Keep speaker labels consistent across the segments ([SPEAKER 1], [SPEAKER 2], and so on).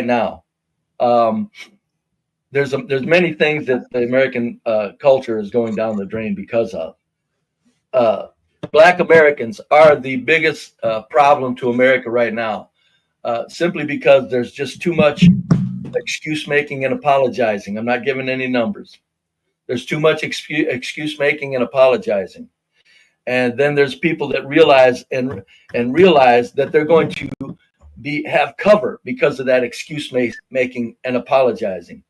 [SPEAKER 1] now. Um, there's many things that the American culture is going down the drain because of. Uh, Black Americans are the biggest problem to America right now, simply because there's just too much excuse making and apologizing. I'm not giving any numbers. There's too much excuse making and apologizing, and then there's people that realize that they're going to be have cover because of that excuse making and apologizing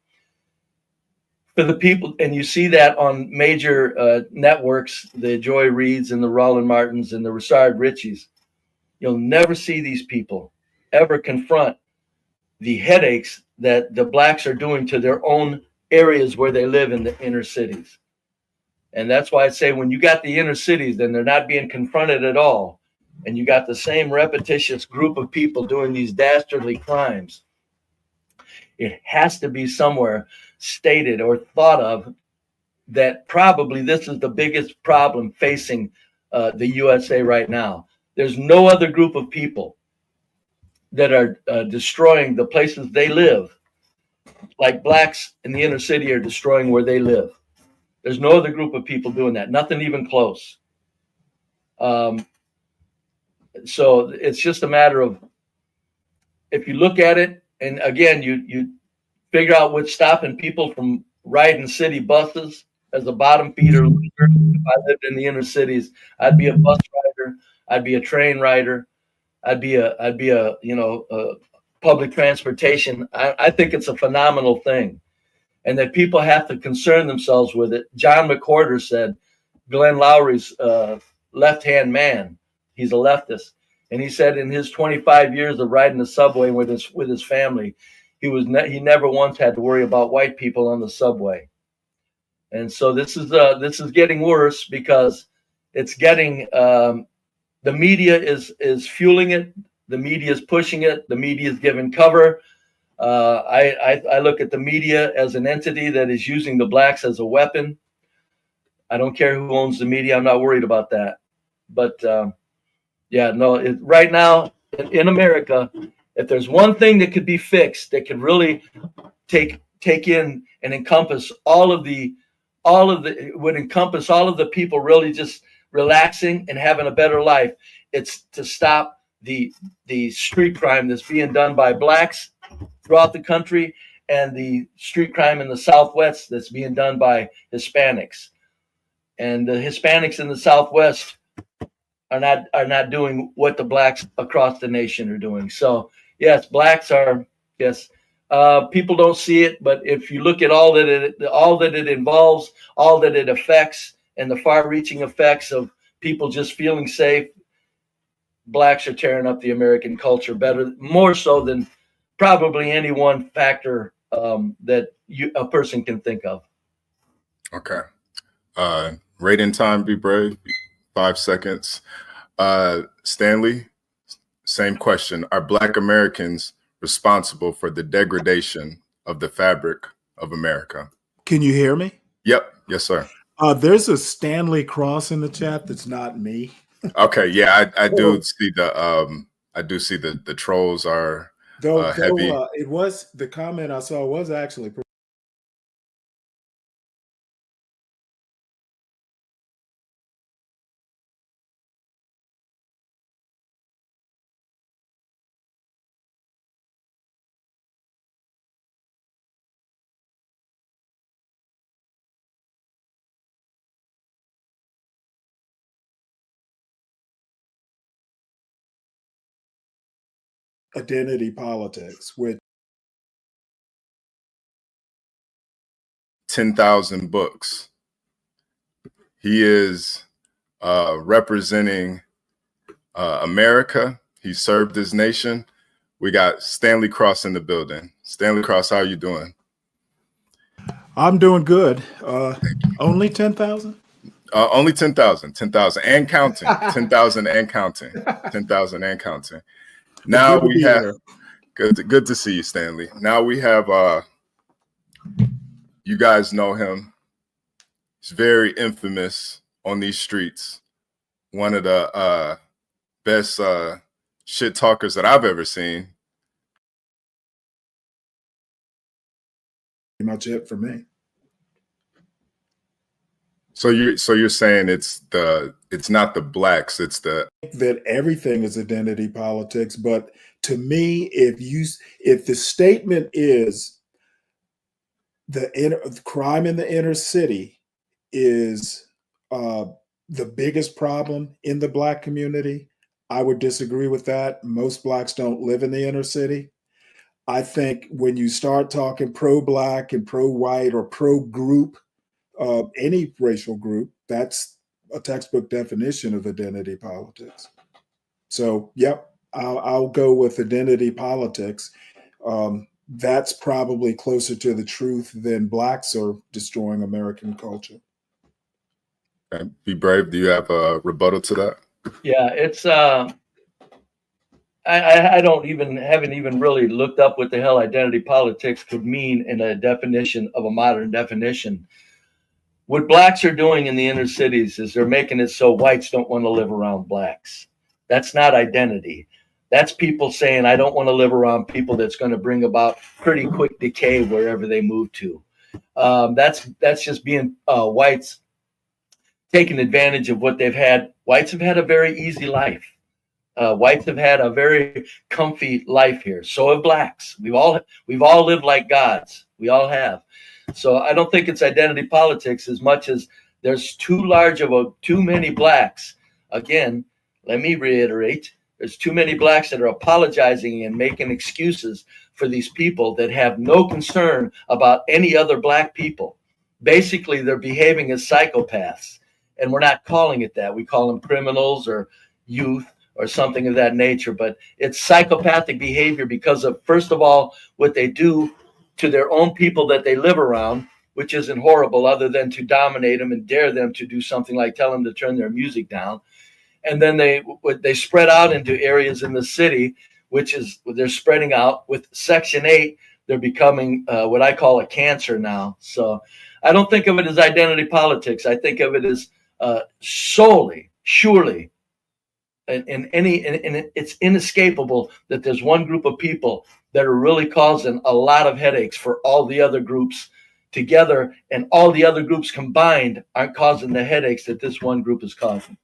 [SPEAKER 1] for the people. And you see that on major networks, the Joy Reids and the Roland Martins and the Rashard Richies. You'll never see these people ever confront the headaches that the blacks are doing to their own areas where they live in the inner cities. And that's why I say when you got the inner cities, then they're not being confronted at all. And you got the same repetitious group of people doing these dastardly crimes. It has to be somewhere stated or thought of that probably this is the biggest problem facing the USA right now. There's no other group of people that are destroying the places they live like blacks in the inner city are destroying where they live. There's no other group of people doing that, nothing even close. So it's just a matter of, if you look at it, and again, you figure out what's stopping people from riding city buses. As a bottom feeder loser, if I lived in the inner cities, I'd be a bus rider, I'd be a train rider, I'd be a public transportation. I think it's a phenomenal thing, and that people have to concern themselves with it. John McWhorter said, Glenn Lowry's left-hand man, he's a leftist, and he said in his 25 years of riding the subway with his family, he never once had to worry about white people on the subway. And so this is getting worse because it's getting the media is fueling it. The media is pushing it. The media is giving cover. I look at the media as an entity that is using the blacks as a weapon. I don't care who owns the media. I'm not worried about that. But right now in America, if there's one thing that could be fixed, that could really take in and encompass all of the people really just relaxing and having a better life, it's to stop the street crime that's being done by blacks throughout the country and the street crime in the Southwest that's being done by Hispanics. And the Hispanics in the Southwest are not doing what the blacks across the nation are doing. So yes, blacks are, yes. People don't see it, but if you look at all that it involves, all that it affects, and the far-reaching effects of people just feeling safe, blacks are tearing up the American culture more so than probably any one factor that a person can think of.
[SPEAKER 2] Okay. Right in time, be brave. 5 seconds. Stanley, same question. Are Black Americans responsible for the degradation of the fabric of America?
[SPEAKER 3] Can you hear me?
[SPEAKER 2] Yep. Yes, sir.
[SPEAKER 3] There's a Stanley Cross in the chat. That's not me.
[SPEAKER 2] Okay. Yeah, I do see the trolls are heavy.
[SPEAKER 3] It was, the comment I saw was actually identity politics, which
[SPEAKER 2] 10,000 books. He is representing America. He served his nation. We got Stanley Cross in the building. Stanley Cross, how are you doing?
[SPEAKER 3] I'm doing good. Only 10,000?
[SPEAKER 2] Only 10,000. 10,000 and counting. 10,000 and counting. 10,000 and counting. Now we have good to see you, Stanley. Now we have you guys know him. He's very infamous on these streets. One of the best shit talkers that I've ever seen.
[SPEAKER 3] much it for me.
[SPEAKER 2] So you're saying it's not the blacks, it's the
[SPEAKER 3] That everything is identity politics, but to me, if the statement is the crime in the inner city is the biggest problem in the Black community, I would disagree with that. Most Blacks don't live in the inner city. I think when you start talking pro-Black and pro-white or pro-group, any racial group, that's a textbook definition of identity politics. So, yep, I'll go with identity politics. That's probably closer to the truth than Blacks are destroying American culture.
[SPEAKER 2] Okay. Be Brave, do you have a rebuttal to that?
[SPEAKER 1] Yeah, it's I haven't even really looked up what the hell identity politics could mean in a definition of a modern definition. What blacks are doing in the inner cities is they're making it so whites don't want to live around blacks. That's not identity. That's people saying, I don't want to live around people that's going to bring about pretty quick decay wherever they move to. That's just being whites taking advantage of what they've had. Whites have had a very easy life. Whites have had a very comfy life here. So have blacks. We've all lived like gods. We all have. So I don't think it's identity politics as much as there's too many blacks. Again, let me reiterate, there's too many blacks that are apologizing and making excuses for these people that have no concern about any other black people. Basically, they're behaving as psychopaths, and we're not calling it that. We call them criminals or youth or something of that nature, but it's psychopathic behavior because of, first of all, what they do to their own people that they live around, which isn't horrible other than to dominate them and dare them to do something like tell them to turn their music down. And then they spread out into areas in the city, which is they're spreading out with Section 8. They're becoming what I call a cancer now. So I don't think of it as identity politics. I think of it as surely, and it's inescapable that there's one group of people that are really causing a lot of headaches for all the other groups together, and all the other groups combined aren't causing the headaches that this one group is causing.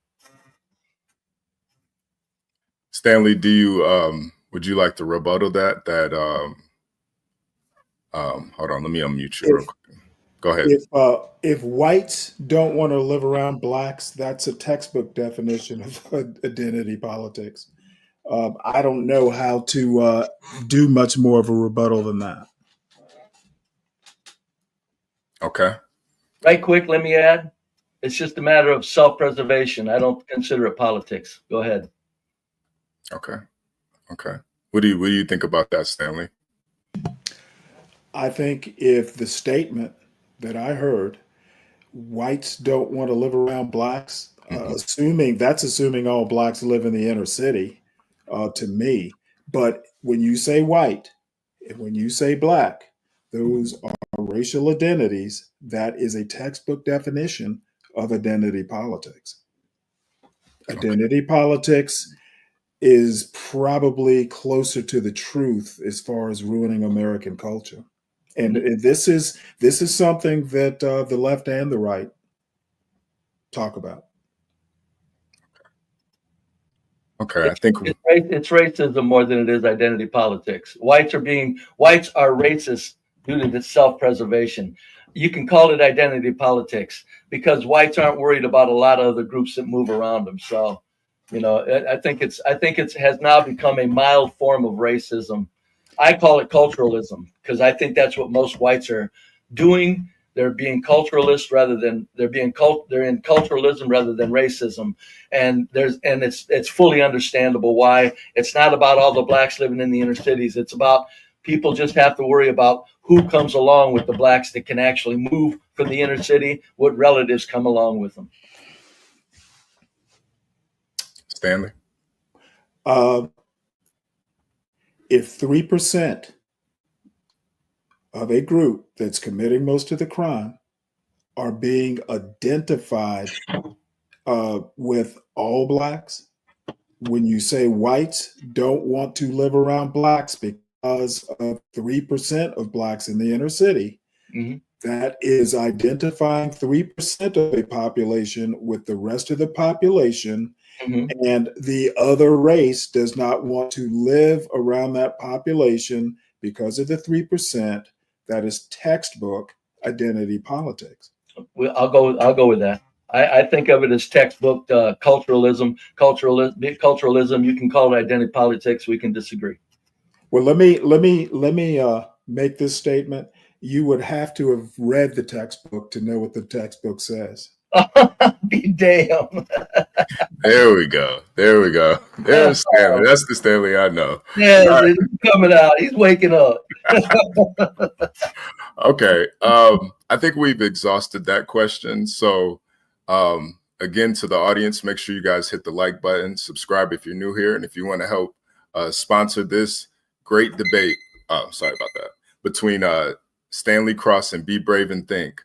[SPEAKER 2] Stanley, would you like to rebuttal that hold on, let me unmute you real quick. Go ahead.
[SPEAKER 3] If whites don't want to live around blacks, that's a textbook definition of identity politics. I don't know how to do much more of a rebuttal than that.
[SPEAKER 2] Okay.
[SPEAKER 1] Right quick, let me add, it's just a matter of self-preservation. I don't consider it politics. Go ahead.
[SPEAKER 2] Okay. What do you think about that, Stanley?
[SPEAKER 3] I think if the statement that I heard, whites don't want to live around blacks, assuming all blacks live in the inner city, to me. But when you say white and when you say black, those are racial identities. That is a textbook definition of identity politics. Identity politics is probably closer to the truth as far as ruining American culture. And this is something that the left and the right talk about.
[SPEAKER 2] Okay, I think
[SPEAKER 1] it's racism more than it is identity politics. Whites are racist due to the self-preservation. You can call it identity politics because whites aren't worried about a lot of other groups that move around them. So, I think it has now become a mild form of racism. I call it culturalism because I think that's what most whites are doing. They're being culturalist rather than they're in culturalism rather than racism. And it's fully understandable why. It's not about all the blacks living in the inner cities. It's about people just have to worry about who comes along with the blacks that can actually move from the inner city, what relatives come along with them.
[SPEAKER 2] Stanley?
[SPEAKER 3] If 3% of a group that's committing most of the crime are being identified with all blacks, when you say whites don't want to live around blacks because of 3% of blacks in the inner city,
[SPEAKER 1] Mhm.
[SPEAKER 3] That is identifying 3% of a population with the rest of the population,
[SPEAKER 1] Mhm.
[SPEAKER 3] and the other race does not want to live around that population because of the 3%. That is textbook identity politics.
[SPEAKER 1] Well, I'll go with that. I think of it as textbook culturalism. You can call it identity politics. We can disagree.
[SPEAKER 3] Well, let me make this statement. You would have to have read the textbook to know what the textbook says.
[SPEAKER 1] Be damn.
[SPEAKER 2] There we go. There we go. There's Stanley. That's the Stanley I know.
[SPEAKER 1] Yeah,
[SPEAKER 2] All right.
[SPEAKER 1] it's coming out. He's waking up.
[SPEAKER 2] Okay. I think we've exhausted that question. So, again, to the audience, make sure you guys hit the like button, subscribe if you're new here, and if you want to help sponsor this great debate. Sorry about that. Between Stanley Cross and Be Brave and Think.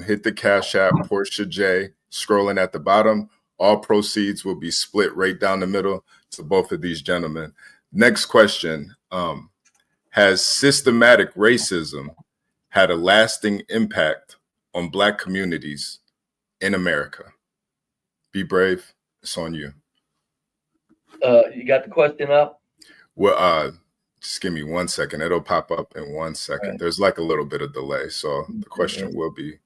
[SPEAKER 2] Hit the Cash App, Portia J, scrolling at the bottom. All proceeds will be split right down the middle to both of these gentlemen. Next question. Has systematic racism had a lasting impact on Black communities in America? Be brave. It's on you.
[SPEAKER 1] You got the question up?
[SPEAKER 2] Well, just give me 1 second. It'll pop up in 1 second.
[SPEAKER 1] Right.
[SPEAKER 2] There's like a little bit of delay, so the question will be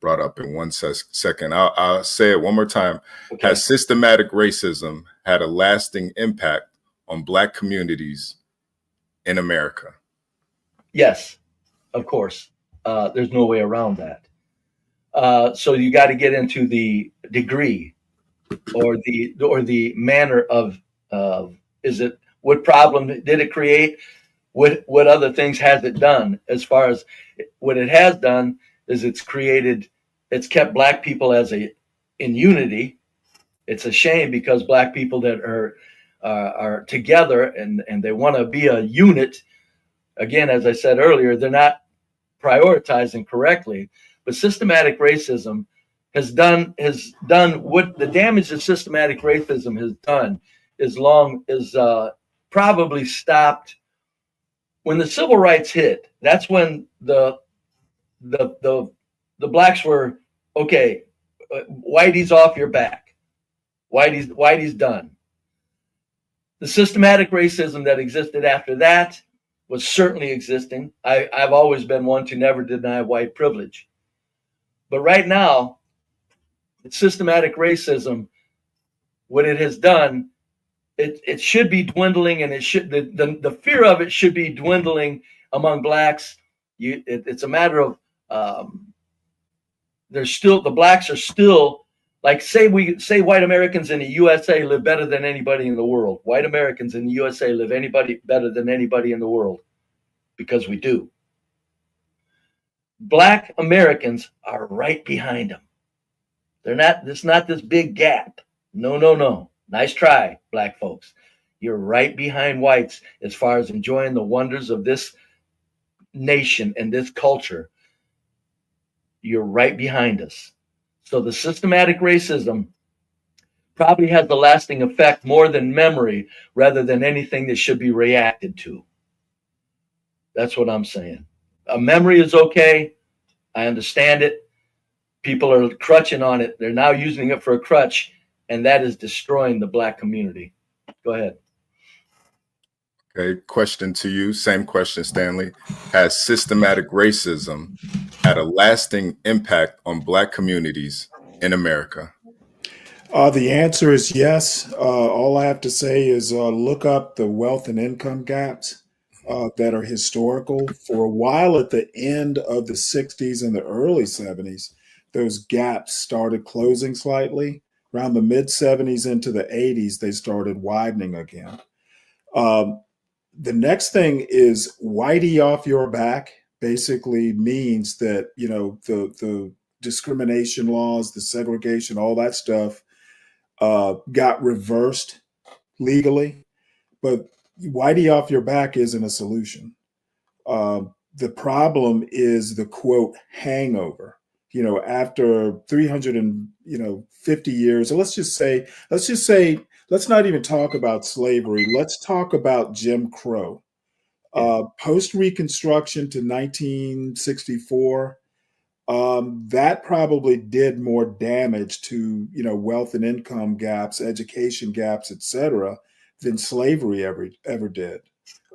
[SPEAKER 2] brought up in 1 second. I'll say it one more time.
[SPEAKER 1] Okay.
[SPEAKER 2] Has systematic racism had a lasting impact on Black communities in America?
[SPEAKER 1] Yes, of course. There's no way around that. So you got to get into the degree or the manner of is it, what problem did it create? What other things has it done? As far as what it has done is it's kept Black people in unity. It's a shame because Black people that are together and they want to be a unit. Again, as I said earlier, they're not prioritizing correctly. But systematic racism has done what the damage that systematic racism has done is probably stopped when the civil rights hit. That's when the Blacks were okay. Whitey's off your back. Whitey's done. The systematic racism that existed after that was certainly existing. I've always been one to never deny white privilege. But right now, systematic racism, what it has done, it should be dwindling, and the fear of it should be dwindling among Blacks. It's a matter of the Blacks are still, like, say white Americans in the USA live better than anybody in the world. White Americans in the USA live better than anybody in the world, because we do. Black Americans are right behind them. It's not this big gap. No. Nice try, Black folks. You're right behind whites as far as enjoying the wonders of this nation and this culture. You're right behind us. So the systematic racism probably has the lasting effect more than memory, rather than anything that should be reacted to. That's what I'm saying. A memory is okay. I understand it. People are crutching on it. They're now using it for a crutch, and that is destroying the Black community. Go ahead.
[SPEAKER 2] Okay, question to you. Same question, Stanley. Has systematic racism had a lasting impact on Black communities in America?
[SPEAKER 3] The answer is yes. All I have to say is look up the wealth and income gaps that are historical. For a while at the end of the 60s and the early 70s, those gaps started closing slightly. Around the mid 70s into the 80s, they started widening again. The next thing is whitey off your back basically means that, the discrimination laws, the segregation, all that stuff got reversed legally. But whitey off your back isn't a solution. The problem is the quote hangover. After 350 years, let's just say, let's not even talk about slavery. Let's talk about Jim Crow. Post Reconstruction to 1964, that probably did more damage to wealth and income gaps, education gaps, etc., than slavery ever did.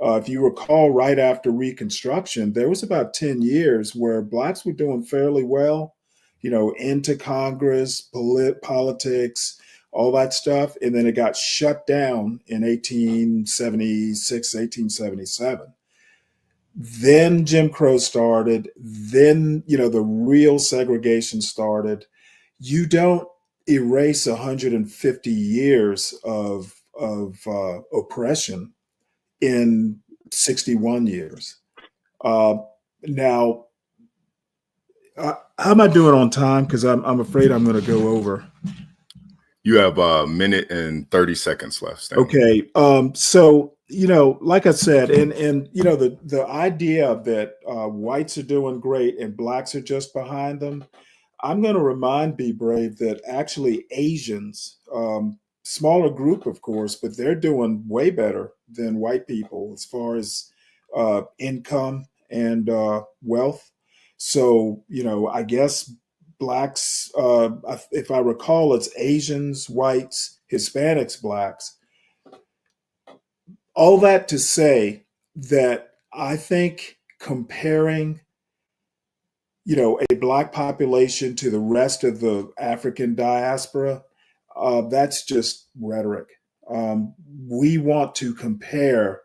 [SPEAKER 3] If you recall, right after Reconstruction, there was about 10 years where blacks were doing fairly well, into Congress, politics, all that stuff, and then it got shut down in 1876, 1877. Then Jim Crow started. Then, the real segregation started. You don't erase 150 years of oppression in 61 years. Now, how am I doing on time? Because I'm afraid I'm going to go over.
[SPEAKER 2] You have a minute and 30 seconds left, Stanley.
[SPEAKER 3] Okay. So, like I said, and the idea that whites are doing great and blacks are just behind them, I'm going to remind Be Brave that actually Asians, smaller group, of course, but they're doing way better than white people as far as income and wealth. So, I guess blacks, if I recall, it's Asians, whites, Hispanics, blacks. All that to say that I think comparing, a black population to the rest of the African diaspora, that's just rhetoric. We want to compare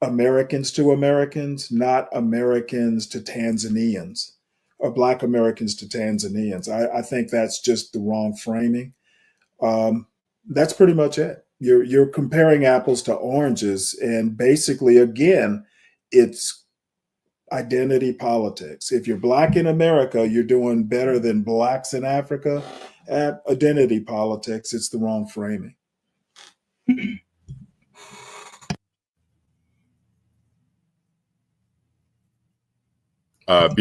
[SPEAKER 3] Americans to Americans, not Americans to Tanzanians, or Black Americans to Tanzanians. I think that's just the wrong framing. That's pretty much it. You're comparing apples to oranges, and basically, again, it's identity politics. If you're black in America, you're doing better than blacks in Africa. At identity politics, it's the wrong framing.
[SPEAKER 2] Be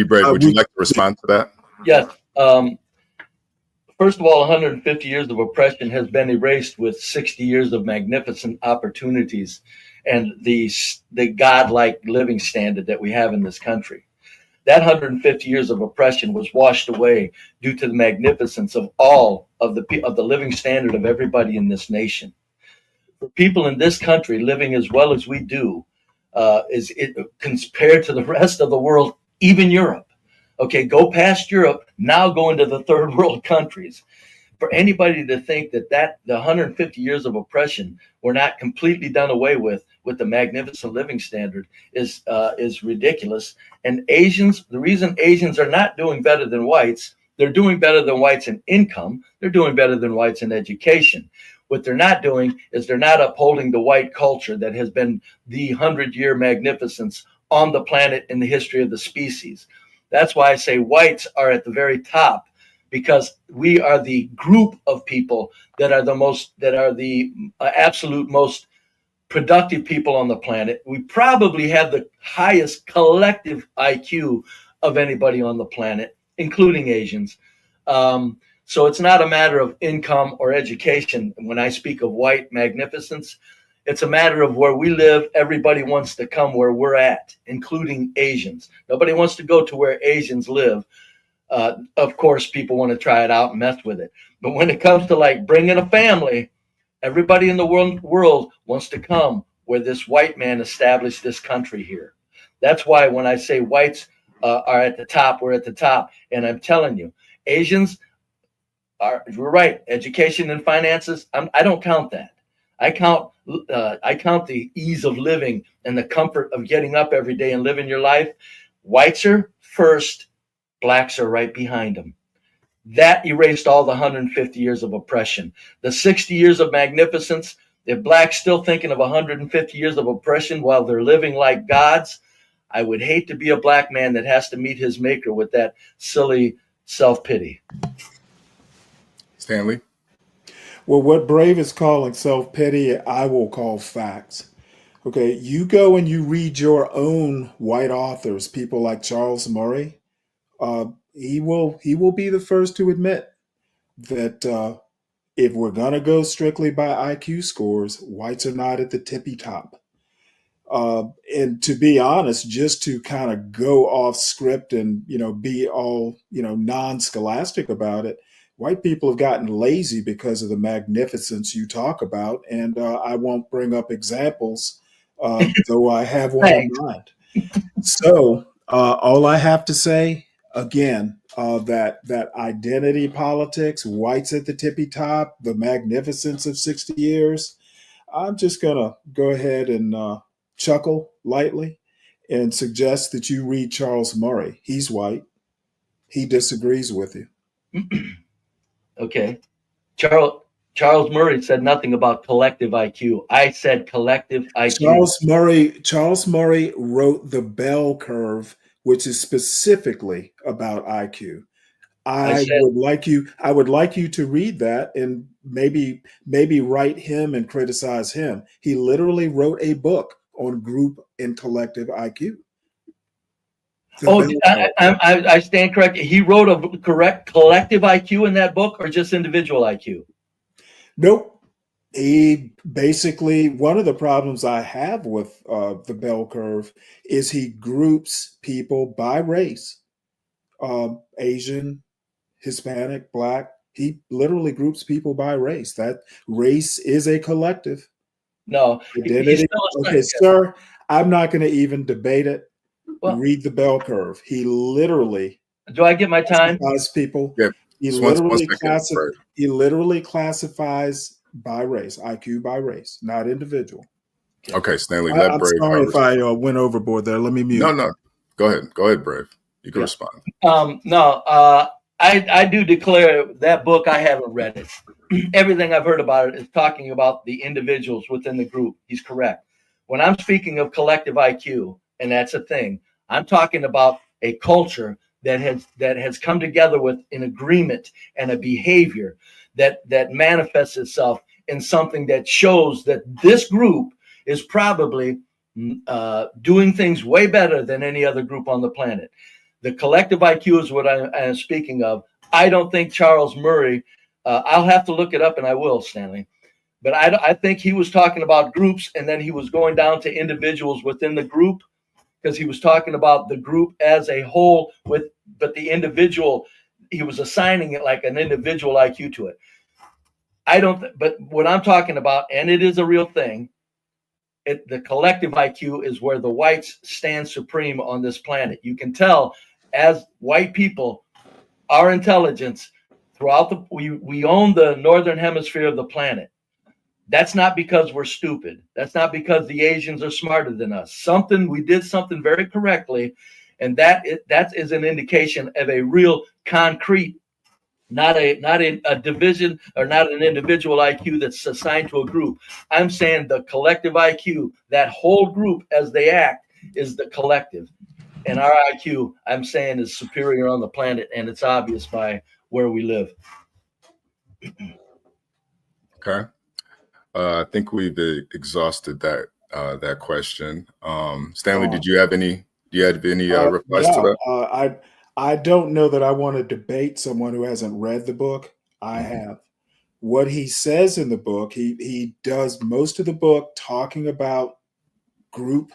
[SPEAKER 2] Brave, would you like to respond to that?
[SPEAKER 1] Yes. First of all, 150 years of oppression has been erased with 60 years of magnificent opportunities and the godlike living standard that we have in this country. That 150 years of oppression was washed away due to the magnificence of all of the living standard of everybody in this nation. For people in this country living as well as we do, is it compared to the rest of the world, even Europe. Okay, go past Europe, now go into the third world countries. For anybody to think that the 150 years of oppression were not completely done away with the magnificent living standard is ridiculous. And Asians, the reason Asians are not doing better than whites, they're doing better than whites in income, they're doing better than whites in education. What they're not doing is they're not upholding the white culture that has been the 100-year magnificence on the planet in the history of the species. That's why I say whites are at the very top, because we are the group of people that are the absolute most productive people on the planet. We probably have the highest collective IQ of anybody on the planet, including Asians. So it's not a matter of income or education. When I speak of white magnificence, it's a matter of where we live. Everybody wants to come where we're at, including Asians. Nobody wants to go to where Asians live. Of course, people want to try it out and mess with it. But when it comes to like bringing a family, everybody in the world wants to come where this white man established this country here. That's why when I say whites are at the top, we're at the top. And I'm telling you, Asians you're right. Education and finances, I don't count that. I count the ease of living and the comfort of getting up every day and living your life. Whites are first, blacks are right behind them. That erased all the 150 years of oppression. The 60 years of magnificence, if blacks still thinking of 150 years of oppression while they're living like gods, I would hate to be a black man that has to meet his maker with that silly self-pity.
[SPEAKER 2] Stanley?
[SPEAKER 3] Well, what Brave is calling self-pity, I will call facts. Okay, you go and you read your own white authors, people like Charles Murray. He will be the first to admit that if we're gonna go strictly by IQ scores, whites are not at the tippy top. And to be honest, just to kind of go off script and, be all, non-scholastic about it, white people have gotten lazy because of the magnificence you talk about. And I won't bring up examples, though I have one in
[SPEAKER 1] Thanks.
[SPEAKER 3] mind. So all I have to say, again, that identity politics, whites at the tippy top, the magnificence of 60 years, I'm just going to go ahead and chuckle lightly and suggest that you read Charles Murray. He's white. He disagrees with you.
[SPEAKER 1] Okay. Charles Murray said nothing about collective IQ. I said collective IQ.
[SPEAKER 3] Charles Murray wrote The Bell Curve, which is specifically about IQ.
[SPEAKER 1] I said,
[SPEAKER 3] I would like you to read that and maybe write him and criticize him. He literally wrote a book on group and collective IQ.
[SPEAKER 1] I stand corrected. He wrote a correct collective IQ in that book, or just individual IQ?
[SPEAKER 3] Nope. He basically, one of the problems I have with the bell curve is he groups people by race, Asian, Hispanic, Black. He literally groups people by race. That race is a collective
[SPEAKER 1] No,
[SPEAKER 3] identity. Okay, sir, I'm not going to even debate it. Well, read the bell curve. He literally.
[SPEAKER 1] Do I get my time?
[SPEAKER 3] People.
[SPEAKER 2] Yeah.
[SPEAKER 3] He literally classifies by race, IQ by race, not individual.
[SPEAKER 2] Okay, Stanley.
[SPEAKER 3] I'm sorry if I went overboard there. Let me mute.
[SPEAKER 2] No. Go ahead, Brave. You can respond.
[SPEAKER 1] I do declare that book, I haven't read it. Everything I've heard about it is talking about the individuals within the group. He's correct. When I'm speaking of collective IQ, and that's a thing, I'm talking about a culture that has come together with an agreement and a behavior that manifests itself in something that shows that this group is probably doing things way better than any other group on the planet. The collective IQ is what I am speaking of. I don't think Charles Murray, I'll have to look it up, and I will, Stanley. But I think he was talking about groups, and then he was going down to individuals within the group, because he was talking about the group as a whole, but the individual, he was assigning it like an individual IQ to it. But what I'm talking about, and it is a real thing, the collective IQ is where the whites stand supreme on this planet. You can tell, as white people, our intelligence throughout we own the northern hemisphere of the planet. That's not because we're stupid. That's not because the Asians are smarter than us. We did something very correctly, and that is an indication of a real concrete, not a division or not an individual IQ that's assigned to a group. I'm saying the collective IQ, that whole group as they act, is the collective. And our IQ, I'm saying, is superior on the planet, and it's obvious by where we live.
[SPEAKER 2] Okay. I think we've exhausted that question. Stanley, do you have any replies to
[SPEAKER 3] that? I don't know that I want to debate someone who hasn't read the book. I have. What he says in the book, he does most of the book talking about group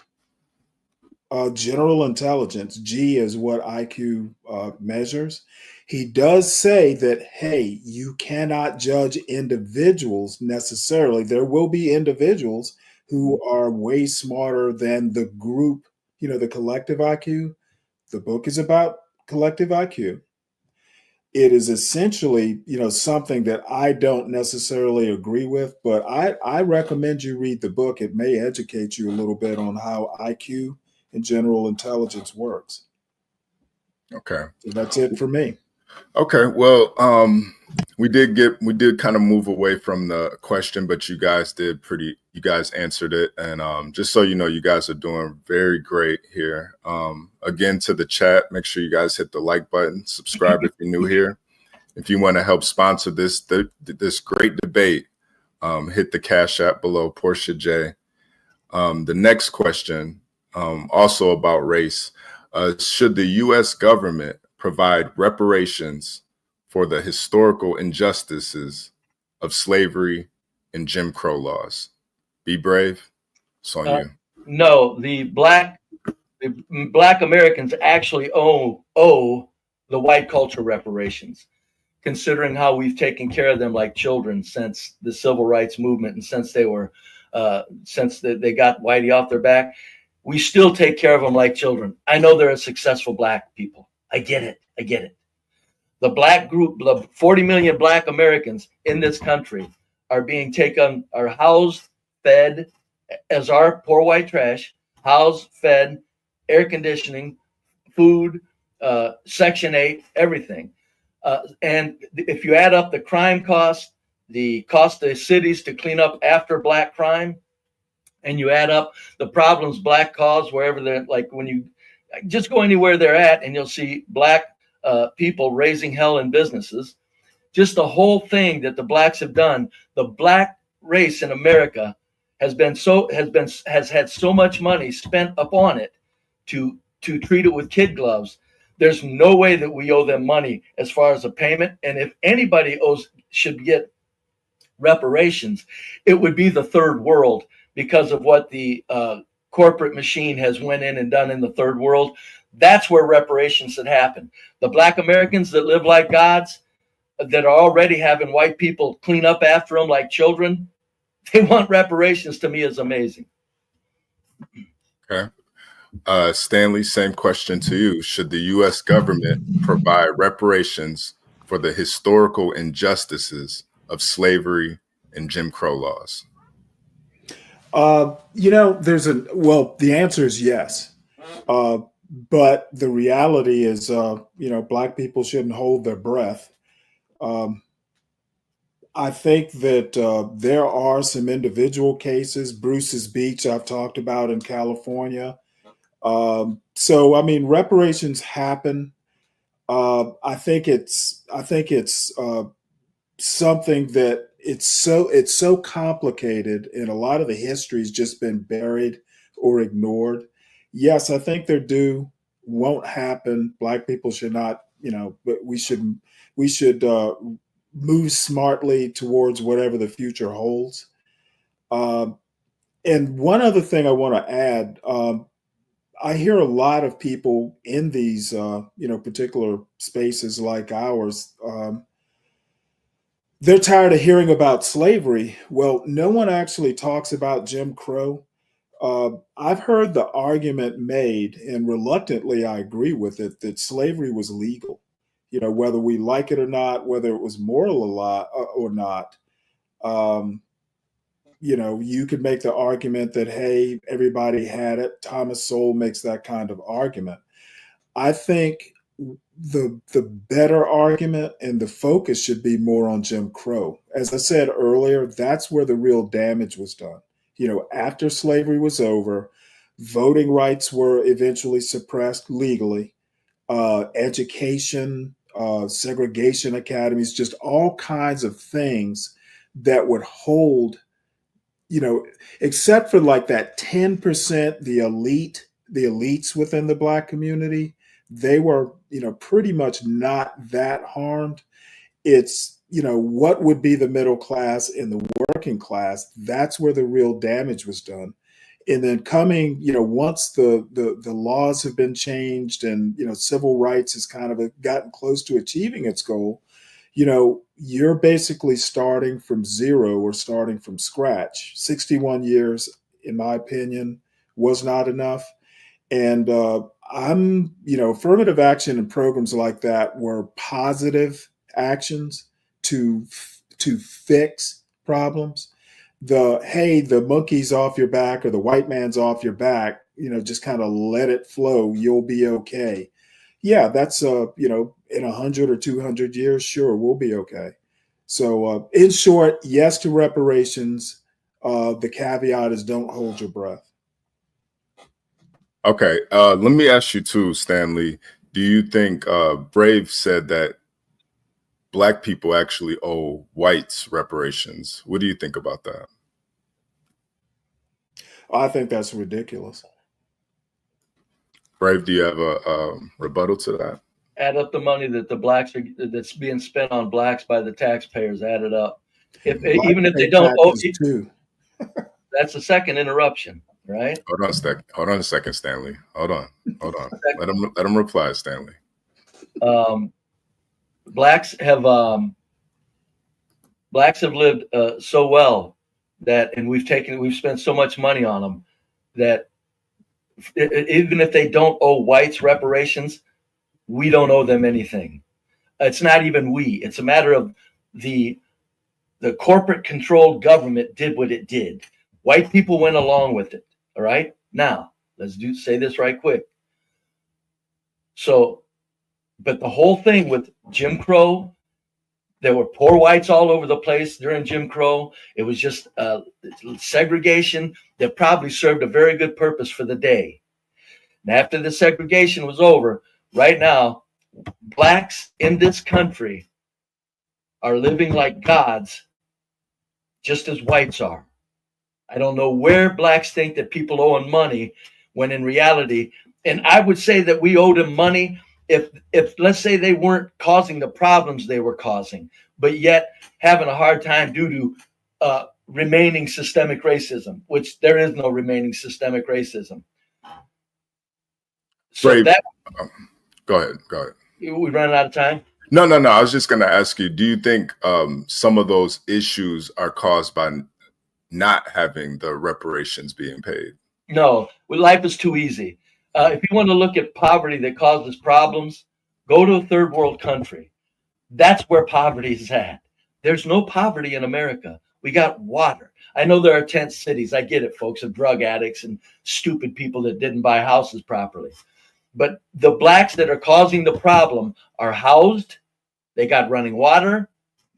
[SPEAKER 3] general intelligence. G is what IQ measures. He does say that, hey, you cannot judge individuals necessarily. There will be individuals who are way smarter than the group, the collective IQ. The book is about collective IQ. It is essentially, something that I don't necessarily agree with, but I recommend you read the book. It may educate you a little bit on how IQ and general intelligence works.
[SPEAKER 2] Okay.
[SPEAKER 3] So that's it for me.
[SPEAKER 2] Okay. Well, we did kind of move away from the question, but you guys answered it. And just so you know, you guys are doing very great here. Again, to the chat, make sure you guys hit the like button, subscribe if you're new here. If you want to help sponsor this great debate, hit the Cash App below, Portia J. The next question, also about race, should the U.S. government provide reparations for the historical injustices of slavery and Jim Crow laws? Be brave. It's on you.
[SPEAKER 1] No, the black Americans actually owe the white culture reparations, considering how we've taken care of them like children since the civil rights movement and since they got Whitey off their back. We still take care of them like children. I know they're a successful black people. I get it. I get it. The black group, the 40 million black Americans in this country are housed, fed, as our poor white trash, housed, fed, air conditioning, food, Section 8, everything. And if you add up the crime costs, the cost of cities to clean up after black crime, and you add up the problems black cause wherever they're, like when you just go anywhere they're at, and you'll see black people raising hell in businesses. Just the whole thing that the blacks have done, the black race in America has had so much money spent upon it to treat it with kid gloves. There's no way that we owe them money as far as a payment. And if anybody should get reparations, it would be the third world, because of what the corporate machine has went in and done in the third world. That's where reparations should happen. The black Americans that live like gods, that are already having white people clean up after them like children, they want reparations. To me, is amazing.
[SPEAKER 2] Okay. Stanley, same question to you. Should the U.S. government provide reparations for the historical injustices of slavery and Jim Crow laws?
[SPEAKER 3] The answer is yes. But the reality is, black people shouldn't hold their breath. I think that there are some individual cases. Bruce's Beach, I've talked about in California. Reparations happen. I think it's something that it's so complicated, and a lot of the history's just been buried or ignored. Yes, I think they're due. Won't happen. Black people should not, but we should move smartly towards whatever the future holds. And one other thing I want to add, I hear a lot of people in these, particular spaces like ours. They're tired of hearing about slavery. Well, no one actually talks about Jim Crow. I've heard the argument made, and reluctantly I agree with it, that slavery was legal. Whether we like it or not, whether it was moral or not. You could make the argument that, hey, everybody had it. Thomas Sowell makes that kind of argument. I think the better argument and the focus should be more on Jim Crow. As I said earlier, that's where the real damage was done. After slavery was over, voting rights were eventually suppressed legally, education, segregation academies, just all kinds of things that would hold, except for like that 10%, the elites within the black community, they were, pretty much not that harmed. It's, what would be the middle class and the working class? That's where the real damage was done. And then once the laws have been changed and, civil rights has kind of gotten close to achieving its goal, you're basically starting from zero or starting from scratch. 61 years, in my opinion, was not enough. And affirmative action and programs like that were positive actions to fix problems. The monkey's off your back or the white man's off your back, just kind of let it flow. You'll be okay. Yeah, that's, in 100 or 200 years, sure, we'll be okay. So in short, yes to reparations. The caveat is don't hold your breath.
[SPEAKER 2] Okay. Let me ask you too, Stanley. Do you think Brave said that Black people actually owe whites reparations? What do you think about that?
[SPEAKER 3] I think that's ridiculous.
[SPEAKER 2] Brave, do you have a rebuttal to that?
[SPEAKER 1] Add up the money that that's being spent on blacks by the taxpayers. Add it up. Even if they don't owe,
[SPEAKER 3] too.
[SPEAKER 1] That's the second interruption. right?
[SPEAKER 2] Hold on a second, Stanley. Hold on. Let him reply, Stanley.
[SPEAKER 1] Um, blacks have lived so well that, and we've spent so much money on them that even if they don't owe whites reparations, we don't owe them anything. It's not even we. It's a matter of the corporate controlled government did what it did. White people went along with it. All right. Now let's say this right quick. So, but the whole thing with Jim Crow, there were poor whites all over the place during Jim Crow. It was just segregation that probably served a very good purpose for the day. And after the segregation was over, right now, blacks in this country are living like gods, just as whites are. I don't know where blacks think that people owe them money when in reality, and I would say that we owed them money if let's say they weren't causing the problems they were causing, but yet having a hard time due to remaining systemic racism, which there is no remaining systemic racism. So
[SPEAKER 2] Brave,
[SPEAKER 1] that
[SPEAKER 2] go ahead.
[SPEAKER 1] we ran out of time.
[SPEAKER 2] No. I was just going to ask you, do you think some of those issues are caused by not having the reparations being paid?
[SPEAKER 1] No, life is too easy. If you want to look at poverty that causes problems, go to a third world country. That's where poverty is at. There's no poverty in America. We got water. I know there are tent cities. I get it, folks, of drug addicts and stupid people that didn't buy houses properly. But the blacks that are causing the problem are housed. They got running water.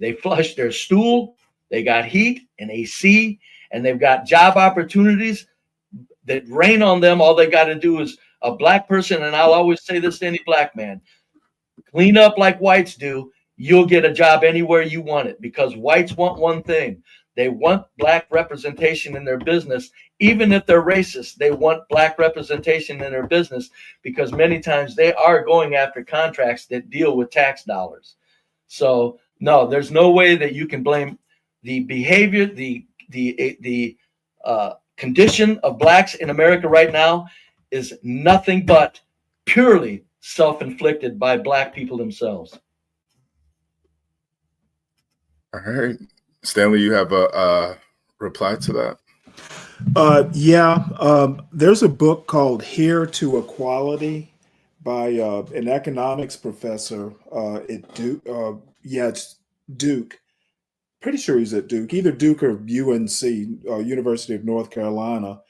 [SPEAKER 1] They flush their stool. They got heat and AC, and they've got job opportunities that rain on them. All they got to do is a black person, and I'll always say this to any black man, clean up like whites do. You'll get a job anywhere you want it, because whites want one thing. They want black representation in their business. Even if they're racist, they want black representation in their business, because many times they are going after contracts that deal with tax dollars. So no, there's no way that you can blame the behavior, the condition of blacks in America right now is nothing but purely self-inflicted by black people themselves.
[SPEAKER 2] All right. Stanley, you have a reply to that?
[SPEAKER 3] There's a book called Here to Equality by an economics professor at Duke. It's Duke. Pretty sure he's at Duke, either Duke or UNC, University of North Carolina,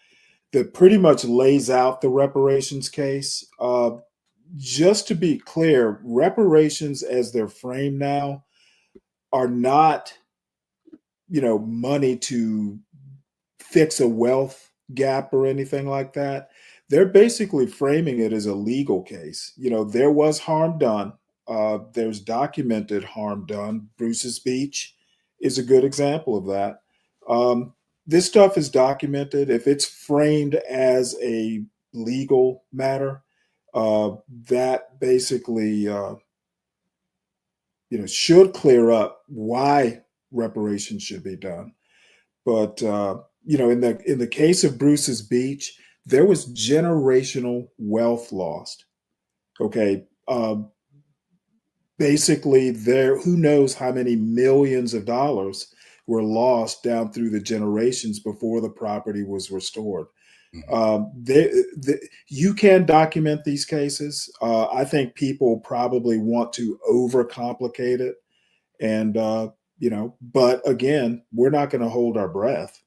[SPEAKER 3] that pretty much lays out the reparations case. Just to be clear, reparations as they're framed now are not, money to fix a wealth gap or anything like that. They're basically framing it as a legal case. There was harm done. There's documented harm done. Bruce's Beach is a good example of that. This stuff is documented. If it's framed as a legal matter, that basically, should clear up why reparations should be done. But in the case of Bruce's Beach, there was generational wealth lost. Okay. Basically, who knows how many millions of dollars were lost down through the generations before the property was restored. You can document these cases. I think people probably want to overcomplicate it, and but again, we're not going to hold our breath.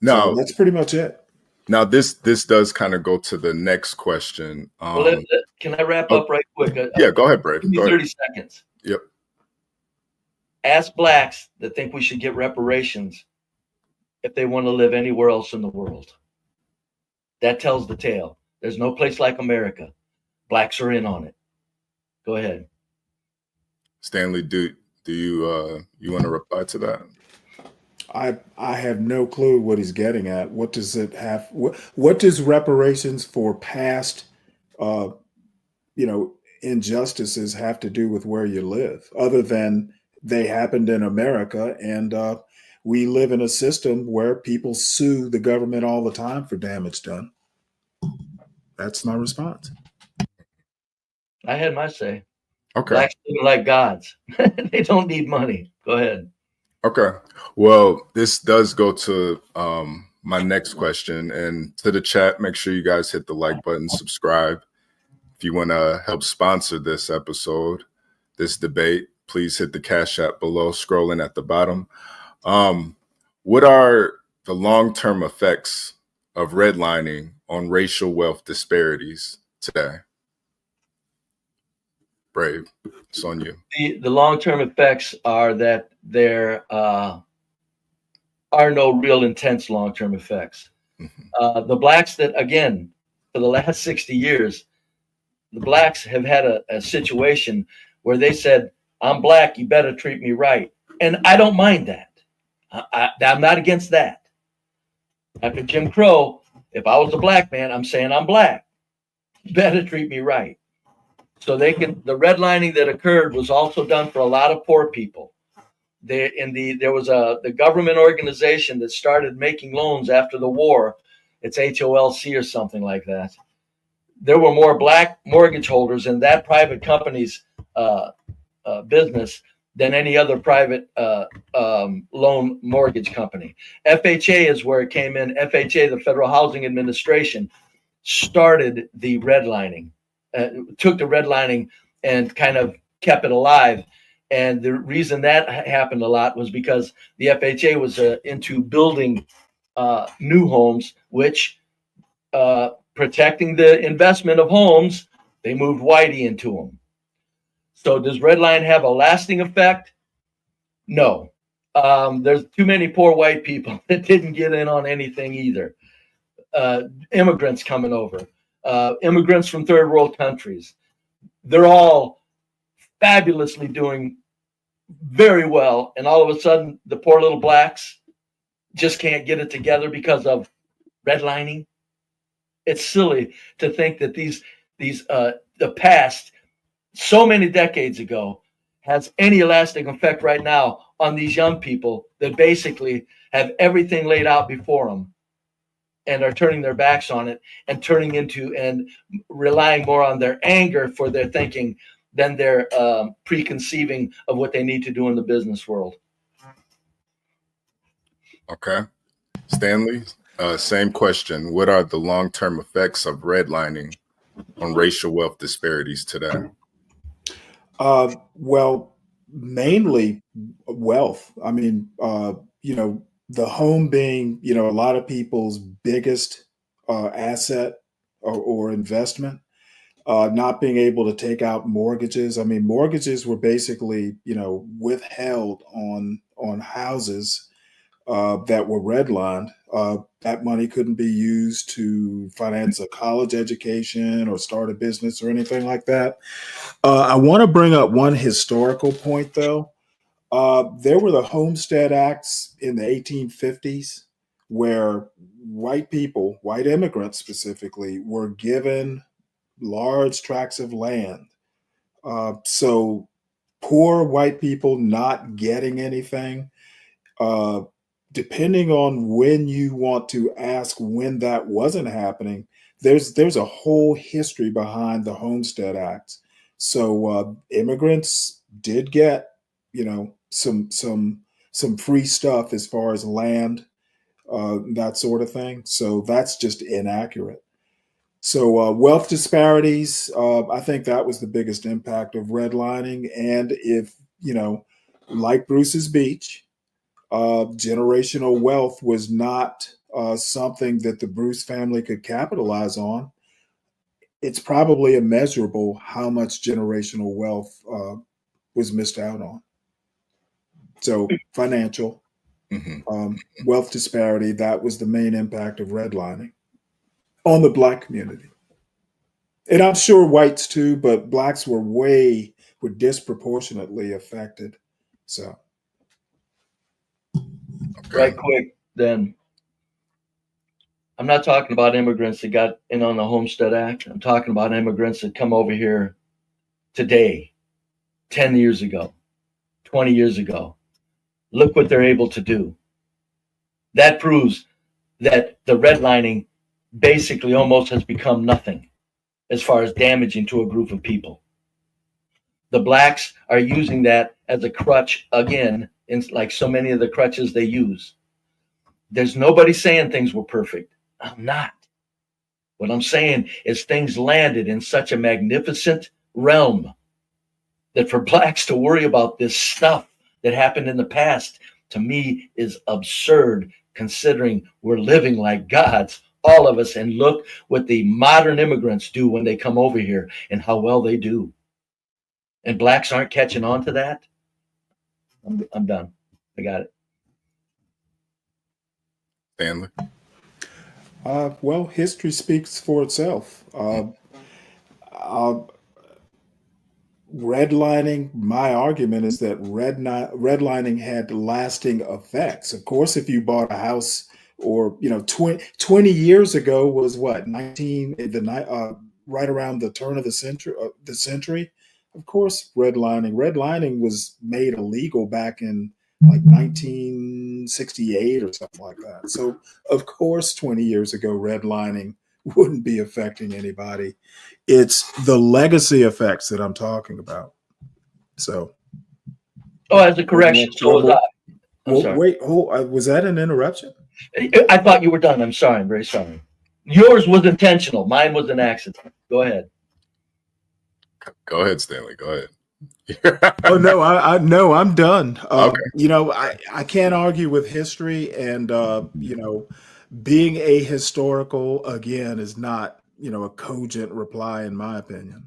[SPEAKER 2] Now,
[SPEAKER 3] so that's pretty much it.
[SPEAKER 2] Now, this does kind of go to the next question.
[SPEAKER 1] Can I wrap up right quick?
[SPEAKER 2] Yeah, go ahead, Brave.
[SPEAKER 1] Give me 30 seconds.
[SPEAKER 2] Yep.
[SPEAKER 1] Ask blacks that think we should get reparations if they want to live anywhere else in the world. That tells the tale. There's no place like America. Blacks are in on it. Go ahead.
[SPEAKER 2] Stanley, do you want to reply to that?
[SPEAKER 3] I have no clue what he's getting at. What does it have? What does reparations for past, injustices have to do with where you live, other than they happened in America? And we live in a system where people sue the government all the time for damage done. That's my response.
[SPEAKER 1] I had my say.
[SPEAKER 2] Okay.
[SPEAKER 1] Blacks living like gods. They don't need money. Go ahead.
[SPEAKER 2] Okay. Well, this does go to my next question. And to the chat, make sure you guys hit the like button, subscribe. If you want to help sponsor this episode, this debate, please hit the Cash App below, scrolling at the bottom. What are the long-term effects of redlining on racial wealth disparities today? Brave, it's on you.
[SPEAKER 1] The long-term effects are that there are no real intense long-term effects.
[SPEAKER 2] Mm-hmm.
[SPEAKER 1] The blacks that, again, for the last 60 years, the blacks have had a situation where they said, I'm black, you better treat me right. And I don't mind that. I'm not against that. After Jim Crow, if I was a black man, I'm saying I'm black. You better treat me right. So the redlining that occurred was also done for a lot of poor people. There was the government organization that started making loans after the war. It's HOLC or something like that. There were more black mortgage holders in that private company's business than any other private loan mortgage company. FHA is where it came in. FHA, the Federal Housing Administration, started the redlining. Took the redlining and kind of kept it alive. And the reason that happened a lot was because the FHA was into building new homes, which protecting the investment of homes, they moved whitey into them. So does redline have a lasting effect? No. There's too many poor white people that didn't get in on anything either. Immigrants coming over. Immigrants from third world countries. They're all fabulously doing very well. And all of a sudden, the poor little blacks just can't get it together because of redlining. It's silly to think that the past, so many decades ago, has any lasting effect right now on these young people that basically have everything laid out before them and are turning their backs on it and turning into and relying more on their anger for their thinking than their preconceiving of what they need to do in the business world.
[SPEAKER 2] Okay. Stanley, same question. What are the long-term effects of redlining on racial wealth disparities today?
[SPEAKER 3] Well, mainly wealth. I mean, the home being, a lot of people's biggest asset or investment. Not being able to take out mortgages. I mean, mortgages were basically, withheld on houses that were redlined. That money couldn't be used to finance a college education or start a business or anything like that. I want to bring up one historical point, though. There were the Homestead Acts in the 1850s where white people, white immigrants specifically, were given large tracts of land. So poor white people not getting anything, depending on when you want to ask when that wasn't happening, there's a whole history behind the Homestead Act. So immigrants did get, some free stuff as far as land, that sort of thing. So that's just inaccurate. So wealth disparities, I think that was the biggest impact of redlining. And if, like Bruce's Beach, generational wealth was not something that the Bruce family could capitalize on, it's probably immeasurable how much generational wealth was missed out on. So financial, wealth disparity, that was the main impact of redlining on the Black community. And I'm sure whites too, but blacks were disproportionately affected. So.
[SPEAKER 2] Okay.
[SPEAKER 1] Right quick, then. I'm not talking about immigrants that got in on the Homestead Act. I'm talking about immigrants that come over here today, 10 years ago, 20 years ago. Look what they're able to do. That proves that the redlining basically almost has become nothing as far as damaging to a group of people. The blacks are using that as a crutch again, in like so many of the crutches they use. There's nobody saying things were perfect. I'm not. What I'm saying is things landed in such a magnificent realm that for blacks to worry about this stuff that happened in the past, to me, is absurd, considering we're living like gods, all of us. And look what the modern immigrants do when they come over here and how well they do. And blacks aren't catching on to that. I'm done. I got it.
[SPEAKER 2] Stanley.
[SPEAKER 3] Well, history speaks for itself. Redlining, my argument is that redlining had lasting effects. Of course, if you bought a house or, 20 years ago was what, 19, right around the turn of the century. Of course, redlining was made illegal back in like 1968 or something like that. So, of course, 20 years ago, redlining wouldn't be affecting anybody. It's the legacy effects that I'm talking about. So,
[SPEAKER 1] Oh, as a correction, so was I. I'm sorry.
[SPEAKER 3] wait, was that an interruption?
[SPEAKER 1] I thought you were done. I'm sorry. I'm very sorry. Yours was intentional. Mine was an accident. Go ahead.
[SPEAKER 2] Go ahead, Stanley. Go ahead.
[SPEAKER 3] Oh no, no, I'm done.
[SPEAKER 2] Okay.
[SPEAKER 3] I can't argue with history, and being ahistorical again is not a cogent reply in my opinion.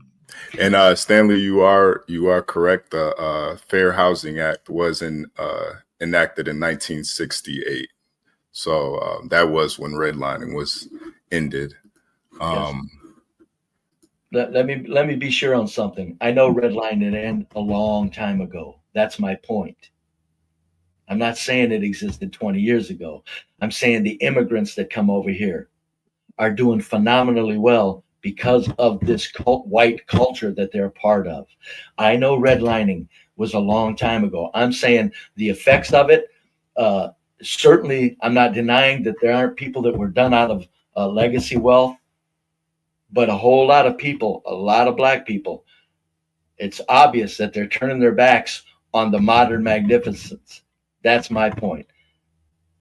[SPEAKER 2] And Stanley, you are correct. The Fair Housing Act was enacted in 1968, so that was when redlining was ended.
[SPEAKER 1] Yes. Let me be sure on something. I know redlining ended a long time ago. That's my point. I'm not saying it existed 20 years ago. I'm saying the immigrants that come over here are doing phenomenally well because of this white culture that they're a part of. I know redlining was a long time ago. I'm saying the effects of it, certainly, I'm not denying that there aren't people that were done out of legacy wealth, but a whole lot of people, a lot of black people, it's obvious that they're turning their backs on the modern magnificence. That's my point.